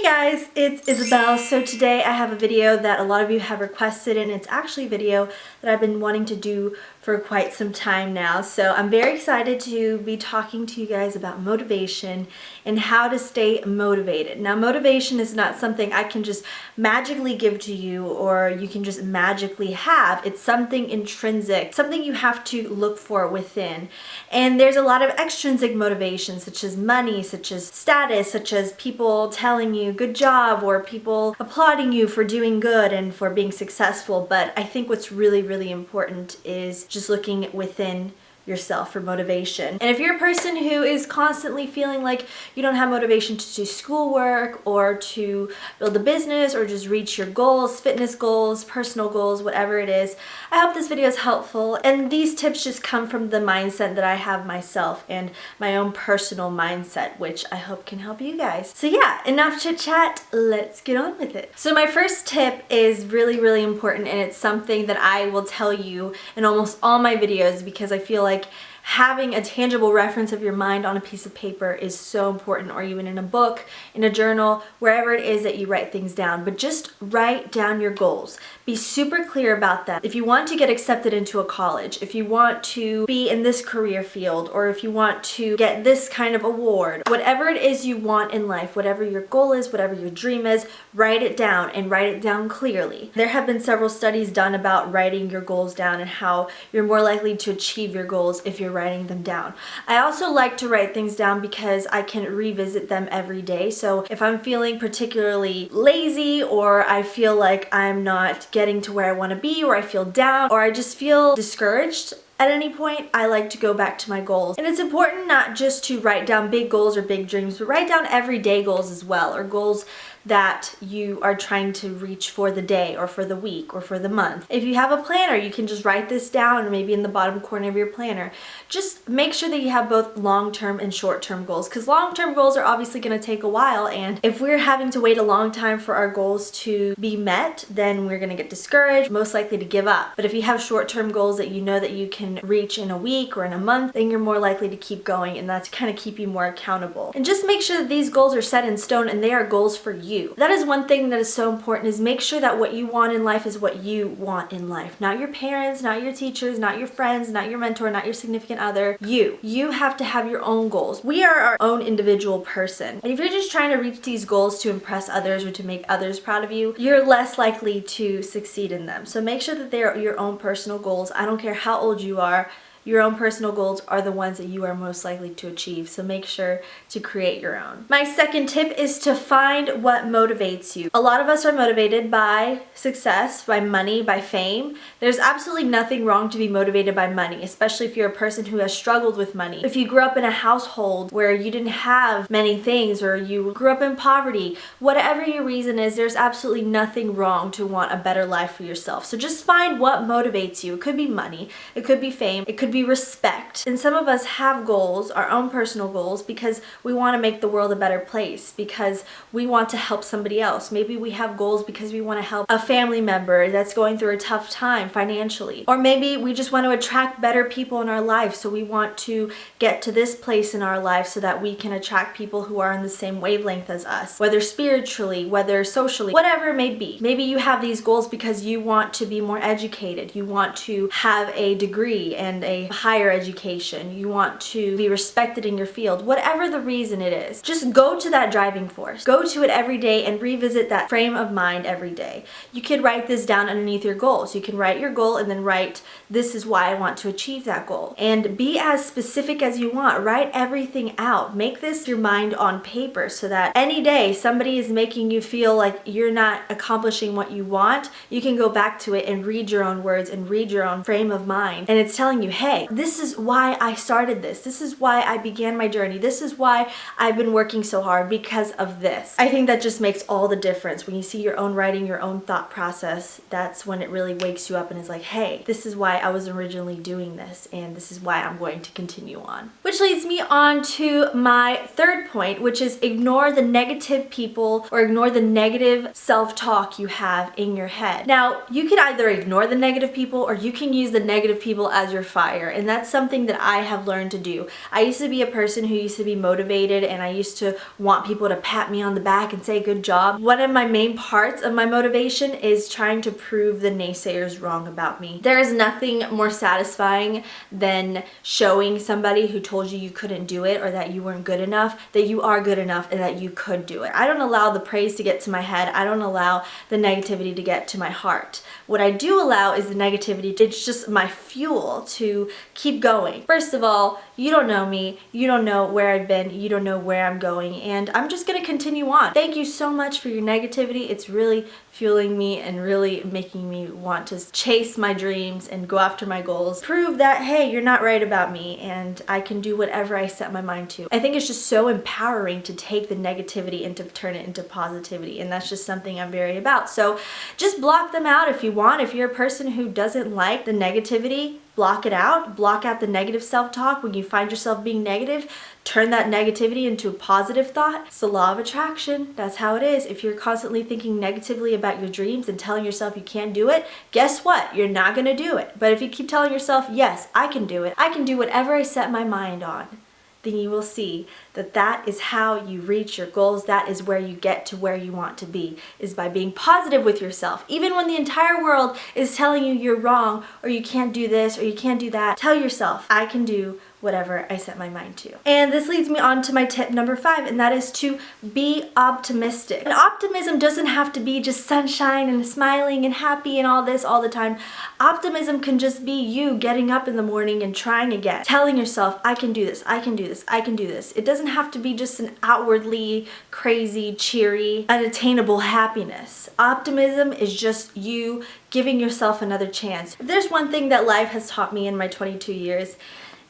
guys, it's Isabel. So today I have a video that a lot of you have requested, and it's actually a video that I've been wanting to do for quite some time now. So I'm very excited to be talking to you guys about motivation and how to stay motivated. Now, motivation is not something I can just magically give to you or you can just magically have. It's something intrinsic, something you have to look for within. And there's a lot of extrinsic motivation, such as money, such as status, such as people telling you good job or people applauding you for doing good and for being successful. But I think what's really, really important is just looking within yourself for motivation. And if you're a person who is constantly feeling like you don't have motivation to do schoolwork or to build a business or just reach your goals, fitness goals, personal goals, whatever it is, I hope this video is helpful. And these tips just come from the mindset that I have myself and my own personal mindset, which I hope can help you guys. So yeah, enough chit chat, let's get on with it. So my first tip is really, really important, and it's something that I will tell you in almost all my videos because I feel like having a tangible reference of your mind on a piece of paper is so important, or even in a book, in a journal, wherever it is that you write things down. But just write down your goals. Be super clear about them. If you want to get accepted into a college, if you want to be in this career field, or if you want to get this kind of award, whatever it is you want in life, whatever your goal is, whatever your dream is, write it down and write it down clearly. There have been several studies done about writing your goals down and how you're more likely to achieve your goals if you're writing them down. I also like to write things down because I can revisit them every day. So if I'm feeling particularly lazy, or I feel like I'm not getting to where I want to be, or I feel down, or I just feel discouraged at any point, I like to go back to my goals. And it's important not just to write down big goals or big dreams, but write down everyday goals as well, or goals that you are trying to reach for the day or for the week or for the month. If you have a planner, you can just write this down, maybe in the bottom corner of your planner. Just make sure that you have both long-term and short-term goals, because long-term goals are obviously going to take a while, and if we're having to wait a long time for our goals to be met, then we're going to get discouraged, most likely to give up. But if you have short-term goals that you know that you can reach in a week or in a month, then you're more likely to keep going, and that's kind of keep you more accountable. And just make sure that these goals are set in stone and they are goals for you. That is one thing that is so important, is make sure that what you want in life is what you want in life. Not your parents, not your teachers, not your friends, not your mentor, not your significant other. You have to have your own goals. We are our own individual person. And if you're just trying to reach these goals to impress others or to make others proud of you, you're less likely to succeed in them. So make sure that they are your own personal goals. I don't care how old you are. Your own personal goals are the ones that you are most likely to achieve, so make sure to create your own. My second tip is to find what motivates you. A lot of us are motivated by success, by money, by fame. There's absolutely nothing wrong to be motivated by money, especially if you're a person who has struggled with money. If you grew up in a household where you didn't have many things, or you grew up in poverty, whatever your reason is, there's absolutely nothing wrong to want a better life for yourself. So just find what motivates you. It could be money, it could be fame, it could be respect. And some of us have goals, our own personal goals, because we want to make the world a better place, because we want to help somebody else. Maybe we have goals because we want to help a family member that's going through a tough time financially. Or maybe we just want to attract better people in our life, so we want to get to this place in our life so that we can attract people who are in the same wavelength as us, whether spiritually, whether socially, whatever it may be. Maybe you have these goals because you want to be more educated, you want to have a degree and a higher education, you want to be respected in your field. Whatever the reason it is, just go to that driving force. Go to it every day and revisit that frame of mind every day. You could write this down underneath your goals. You can write your goal and then write, this is why I want to achieve that goal. And be as specific as you want. Write everything out. Make this your mind on paper, so that any day somebody is making you feel like you're not accomplishing what you want, you can go back to it and read your own words and read your own frame of mind. And it's telling you, hey, this is why I started this. This is why I began my journey. This is why I've been working so hard, because of this. I think that just makes all the difference. When you see your own writing, your own thought process, that's when it really wakes you up and is like, hey, this is why I was originally doing this, and this is why I'm going to continue on. Which leads me on to my third point, which is ignore the negative people or ignore the negative self-talk you have in your head. Now, you can either ignore the negative people or you can use the negative people as your fire. fire, and that's something that I have learned to do. I used to be a person who used to be motivated, and I used to want people to pat me on the back and say good job. One of my main parts of my motivation is trying to prove the naysayers wrong about me. There is nothing more satisfying than showing somebody who told you couldn't do it or that you weren't good enough that you are good enough and that you could do it. I don't allow the praise to get to my head. I don't allow the negativity to get to my heart. What I do allow is the negativity. It's just my fuel to keep going. First of all, you don't know me. You don't know where I've been. You don't know where I'm going. And I'm just going to continue on. Thank you so much for your negativity. It's really fueling me and really making me want to chase my dreams and go after my goals. Prove that, hey, you're not right about me and I can do whatever I set my mind to. I think it's just so empowering to take the negativity and to turn it into positivity, and that's just something I'm very about. So just block them out if you want. If you're a person who doesn't like the negativity, block it out. Block out the negative self-talk. When you find yourself being negative, turn that negativity into a positive thought. It's the law of attraction. That's how it is. If you're constantly thinking negatively about your dreams and telling yourself you can't do it, guess what? You're not going to do it. But if you keep telling yourself, yes, I can do it. I can do whatever I set my mind on, then you will see that that is how you reach your goals. That is where you get to where you want to be, is by being positive with yourself. Even when the entire world is telling you you're wrong or you can't do this or you can't do that, tell yourself, I can do whatever I set my mind to. And this leads me on to my tip number 5, and that is to be optimistic. And optimism doesn't have to be just sunshine and smiling and happy and all this all the time. Optimism can just be you getting up in the morning and trying again, telling yourself, I can do this, I can do this, I can do this. It doesn't have to be just an outwardly crazy, cheery, unattainable happiness. Optimism is just you giving yourself another chance. If there's one thing that life has taught me in my 22 years,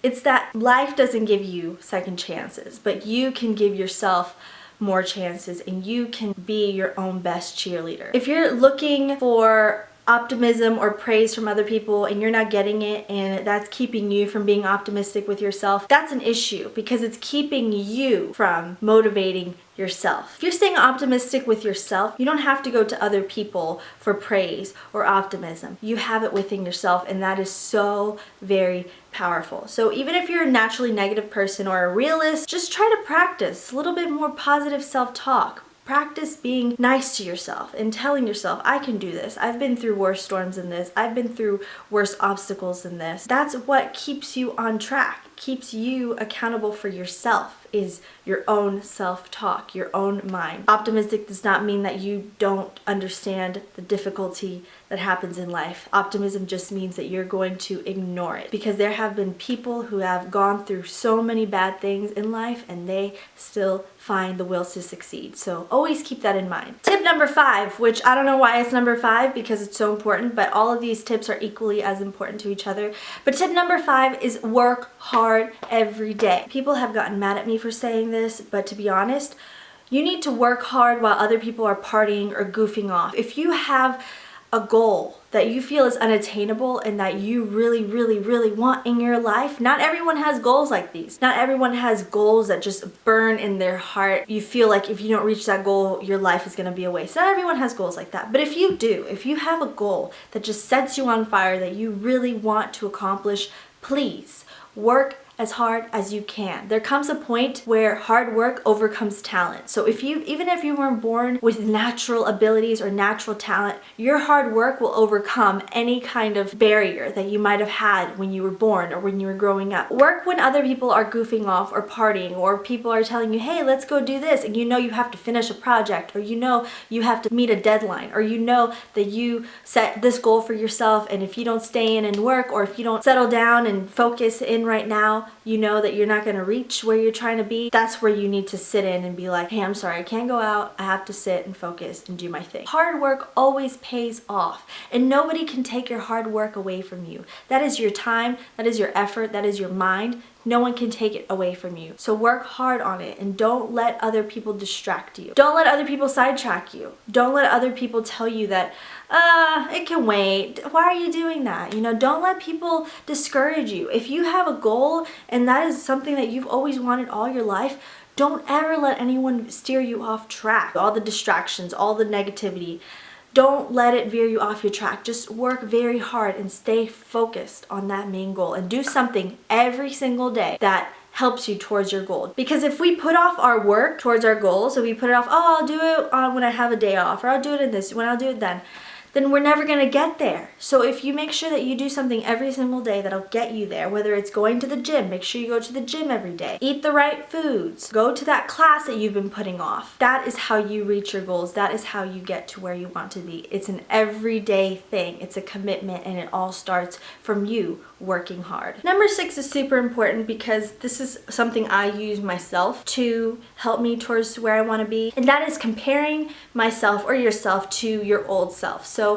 it's that life doesn't give you second chances, but you can give yourself more chances and you can be your own best cheerleader. If you're looking for optimism or praise from other people and you're not getting it and that's keeping you from being optimistic with yourself, that's an issue because it's keeping you from motivating yourself. If you're staying optimistic with yourself, you don't have to go to other people for praise or optimism. You have it within yourself, and that is so very powerful. So even if you're a naturally negative person or a realist, just try to practice a little bit more positive self-talk. Practice being nice to yourself and telling yourself, I can do this. I've been through worse storms than this. I've been through worse obstacles than this. That's what keeps you on track, keeps you accountable for yourself, is your own self-talk, your own mind. Optimistic does not mean that you don't understand the difficulty that happens in life. Optimism just means that you're going to ignore it, because there have been people who have gone through so many bad things in life and they still find the will to succeed. So always keep that in mind. Tip number 5, which I don't know why it's number 5 because it's so important, but all of these tips are equally as important to each other. But tip number 5 is work hard every day. People have gotten mad at me for saying this, but to be honest, you need to work hard while other people are partying or goofing off. If you have a goal that you feel is unattainable and that you really, really, really want in your life, not everyone has goals like these. Not everyone has goals that just burn in their heart. You feel like if you don't reach that goal, your life is going to be a waste. Not everyone has goals like that. But if you do, if you have a goal that just sets you on fire, that you really want to accomplish, please work as hard as you can. There comes a point where hard work overcomes talent. So even if you weren't born with natural abilities or natural talent, your hard work will overcome any kind of barrier that you might have had when you were born or when you were growing up. Work when other people are goofing off or partying, or people are telling you, hey, let's go do this, and you know you have to finish a project, or you know you have to meet a deadline, or you know that you set this goal for yourself, and if you don't stay in and work, or if you don't settle down and focus in right now, you know that you're not going to reach where you're trying to be. That's where you need to sit in and be like, hey, I'm sorry, I can't go out. I have to sit and focus and do my thing. Hard work always pays off, and nobody can take your hard work away from you. That is your time, that is your effort, that is your mind. No one can take it away from you. So work hard on it, and don't let other people distract you. Don't let other people sidetrack you. Don't let other people tell you that, it can wait. Why are you doing that? You know, don't let people discourage you. If you have a goal and that is something that you've always wanted all your life, don't ever let anyone steer you off track. All the distractions, all the negativity. Don't let it veer you off your track. Just work very hard and stay focused on that main goal and do something every single day that helps you towards your goal. Because if we put off our work towards our goals, so we put it off, oh, I'll do it when I have a day off, or I'll do it in this, when I'll do it then we're never going to get there. So if you make sure that you do something every single day that'll get you there, whether it's going to the gym, make sure you go to the gym every day, eat the right foods, go to that class that you've been putting off. That is how you reach your goals. That is how you get to where you want to be. It's an everyday thing. It's a commitment, and it all starts from you working hard. Number 6 is super important because this is something I use myself to help me towards where I want to be, and that is comparing myself or yourself to your old self. So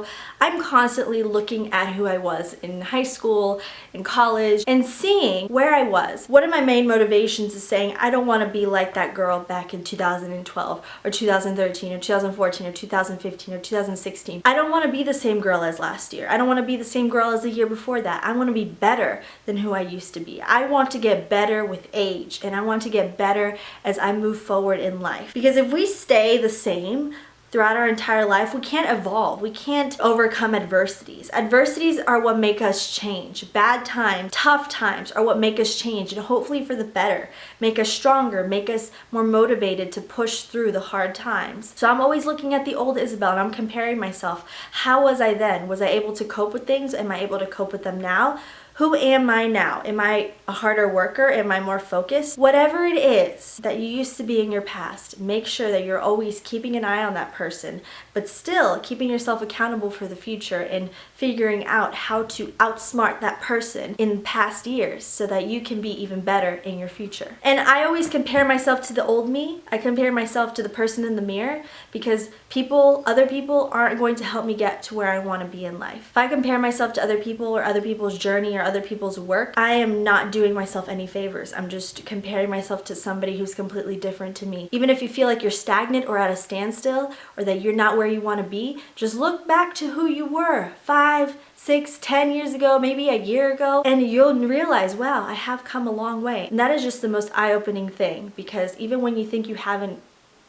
I'm constantly looking at who I was in high school, in college, and seeing where I was. One of my main motivations is saying I don't want to be like that girl back in 2012 or 2013 or 2014 or 2015 or 2016. I don't want to be the same girl as last year. I don't want to be the same girl as the year before that. I want to be better than who I used to be. I want to get better with age, and I want to get better as I move forward in life. Because if we stay the same throughout our entire life, we can't evolve. We can't overcome adversities. Adversities are what make us change. Bad times, tough times are what make us change, and hopefully for the better. Make us stronger, make us more motivated to push through the hard times. So I'm always looking at the old Isabel and I'm comparing myself. How was I then? Was I able to cope with things? Am I able to cope with them now? Who am I now? Am I a harder worker? Am I more focused? Whatever it is that you used to be in your past, make sure that you're always keeping an eye on that person, but still keeping yourself accountable for the future and figuring out how to outsmart that person in past years so that you can be even better in your future. And I always compare myself to the old me. I compare myself to the person in the mirror because other people aren't going to help me get to where I want to be in life. If I compare myself to other people or other people's journey or other people's work, I am not doing myself any favors. I'm just comparing myself to somebody who's completely different to me. Even if you feel like you're stagnant or at a standstill or that you're not where you want to be, just look back to who you were 5, 6, 10 years ago, maybe a year ago, and you'll realize, wow, I have come a long way. And that is just the most eye-opening thing, because even when you think you haven't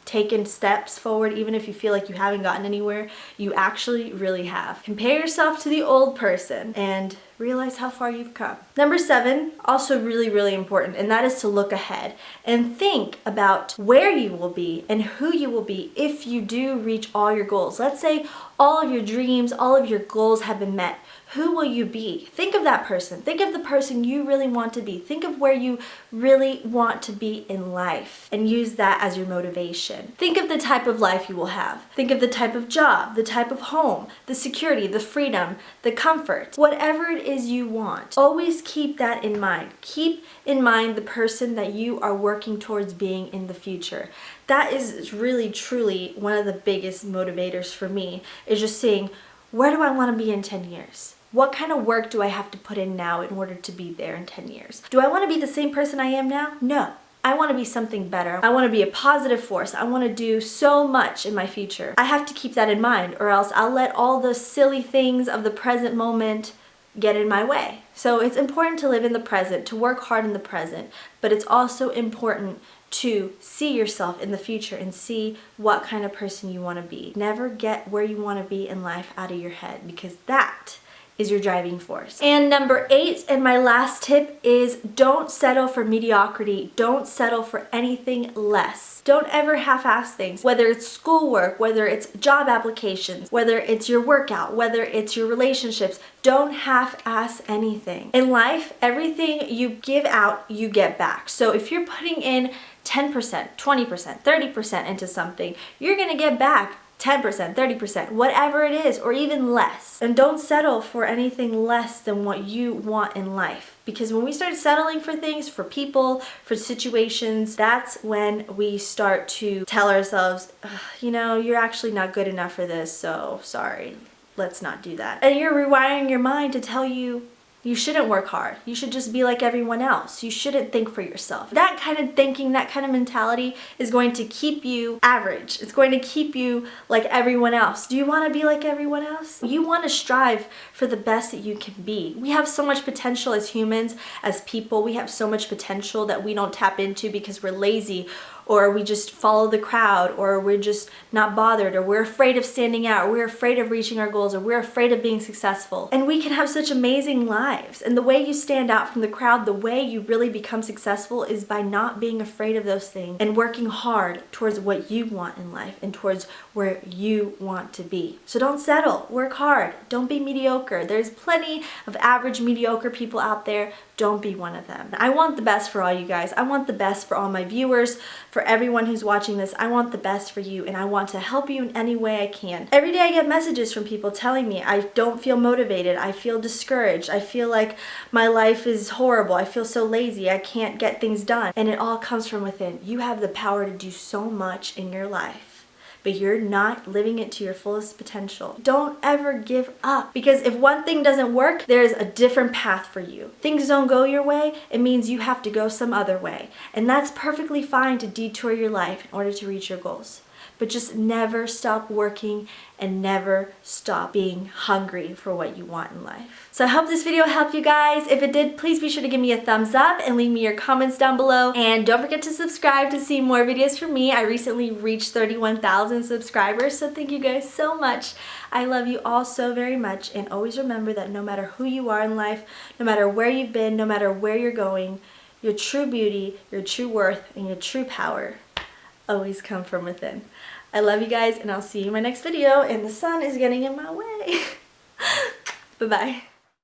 taken steps forward, even if you feel like you haven't gotten anywhere, you actually really have. Compare yourself to the old person and realize how far you've come. Number 7, also really, really important, and that is to look ahead and think about where you will be and who you will be if you do reach all your goals. Let's say all of your dreams, all of your goals have been met. Who will you be? Think of that person. Think of the person you really want to be. Think of where you really want to be in life and use that as your motivation. Think of the type of life you will have. Think of the type of job, the type of home, the security, the freedom, the comfort, whatever it is you want. Always keep that in mind. Keep in mind the person that you are working towards being in the future. That is really, truly one of the biggest motivators for me, is just saying, where do I want to be in 10 years? What kind of work do I have to put in now in order to be there in 10 years? Do I want to be the same person I am now? No. I want to be something better. I want to be a positive force. I want to do so much in my future. I have to keep that in mind, or else I'll let all the silly things of the present moment get in my way. So it's important to live in the present, to work hard in the present, but it's also important to see yourself in the future and see what kind of person you want to be. Never get where you want to be in life out of your head, because that is your driving force. And number 8, and my last tip, is don't settle for mediocrity. Don't settle for anything less. Don't ever half-ass things, whether it's schoolwork, whether it's job applications, whether it's your workout, whether it's your relationships. Don't half-ass anything. In life, everything you give out, you get back. So if you're putting in 10%, 20%, 30% into something, you're gonna get back 10%, 30%, whatever it is, or even less. And don't settle for anything less than what you want in life. Because when we start settling for things, for people, for situations, that's when we start to tell ourselves, you know, you're actually not good enough for this, so sorry, let's not do that. And you're rewiring your mind to tell you, you shouldn't work hard. You should just be like everyone else. You shouldn't think for yourself. That kind of thinking, that kind of mentality is going to keep you average. It's going to keep you like everyone else. Do you want to be like everyone else? You want to strive for the best that you can be. We have so much potential as humans, as people. We have so much potential that we don't tap into because we're lazy, or we just follow the crowd, or we're just not bothered, or we're afraid of standing out, or we're afraid of reaching our goals, or we're afraid of being successful. And we can have such amazing lives. And the way you stand out from the crowd, the way you really become successful is by not being afraid of those things and working hard towards what you want in life and towards where you want to be. So don't settle, work hard, don't be mediocre. There's plenty of average, mediocre people out there. Don't be one of them. I want the best for all you guys. I want the best for all my viewers, for everyone who's watching this. I want the best for you, and I want to help you in any way I can. Every day I get messages from people telling me I don't feel motivated, I feel discouraged, I feel like my life is horrible, I feel so lazy, I can't get things done. And it all comes from within. You have the power to do so much in your life, but you're not living it to your fullest potential. Don't ever give up, because if one thing doesn't work, there's a different path for you. Things don't go your way, it means you have to go some other way. And that's perfectly fine to detour your life in order to reach your goals. But just never stop working and never stop being hungry for what you want in life. So I hope this video helped you guys. If it did, please be sure to give me a thumbs up and leave me your comments down below. And don't forget to subscribe to see more videos from me. I recently reached 31,000 subscribers, so thank you guys so much. I love you all so very much, and always remember that no matter who you are in life, no matter where you've been, no matter where you're going, your true beauty, your true worth, and your true power always come from within. I love you guys, and I'll see you in my next video, and the sun is getting in my way. Bye-bye.